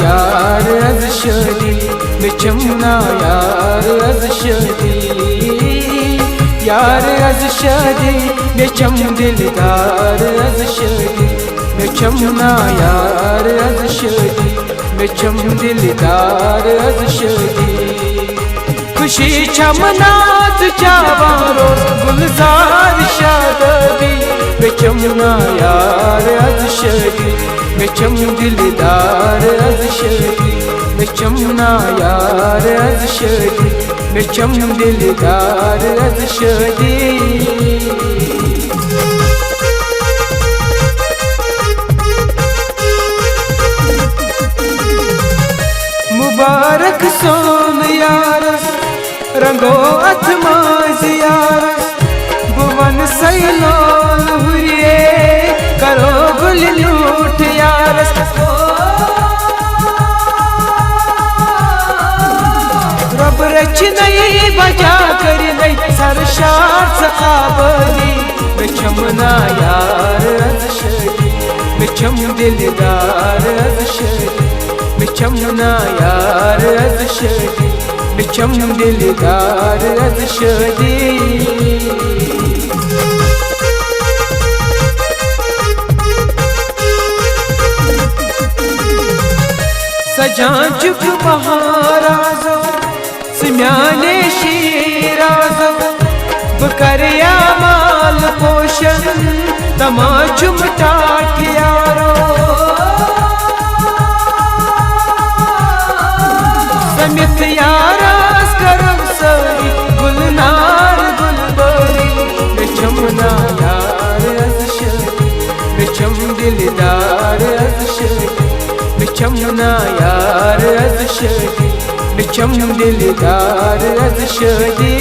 यार az şadi Meçamna yar az şadi Yar az şadi Meçam dildar az şadi Meçamna yar az şadi Meçam dildar az şadi खुशी चमनात चावारो गुलजार शादी बेचमना यार az şadi Meçam dildar az şadi Meçamna yar az şadi Meçam dildar az şadi मुबारक सोन Yaris रंगो अथमाज Yaris भुवन सैलोल हुए करो गुल लूट Yaris रब रच नहीं बजा कर नहीं सरशार सखाबली बेचमना यार az şadi Meçam dildar az şadi Meçamna yar az şadi Meçam dildar az şadi सजा चुक बहाराज़ो सिम्याने शीराज़ो बकरिया माल पोशन तमाचुम टाट यारो समित यारास करम सरी गुलनार गुलबरी बेचमना यार az şadi Meçam dildar az şadi Meçamna yar az şadi Meçam dildar az şadi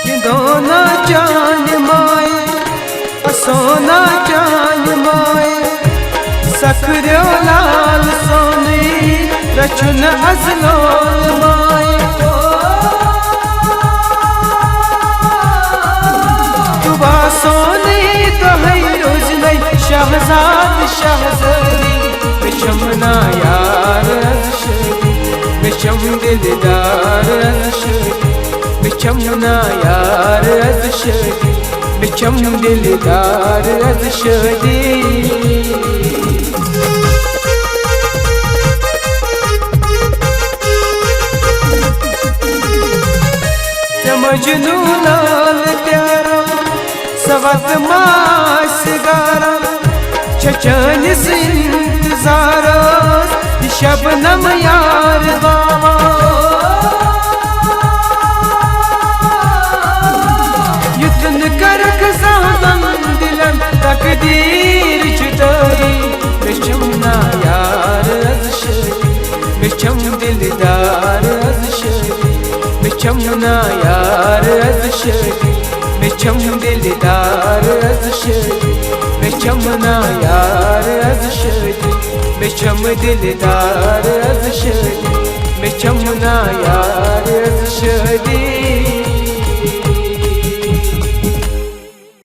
Kindona can maye सोना जान माए सखरो लाल सोनी रचुन अजलोल माए तुबा सोनी तो है रोज नहीं शहजाद शहजरी बेचमना यार az şadi Meçam dildar az şadi Meçamna yar az şadi Meçam dildar az şadi Mecnun lal प्यारा सवत मास गारा चचन इंतजार शबनम यार बाबा युतन कर खजान दिलन तकदीर जुदाई बेचमना यार az şadi Meçam dildar az şadi Meçamna yar az şadi Meçam dildar az şadi Meçamna yar az şadi Meçam dildar az şadi Meçamna yar az şadi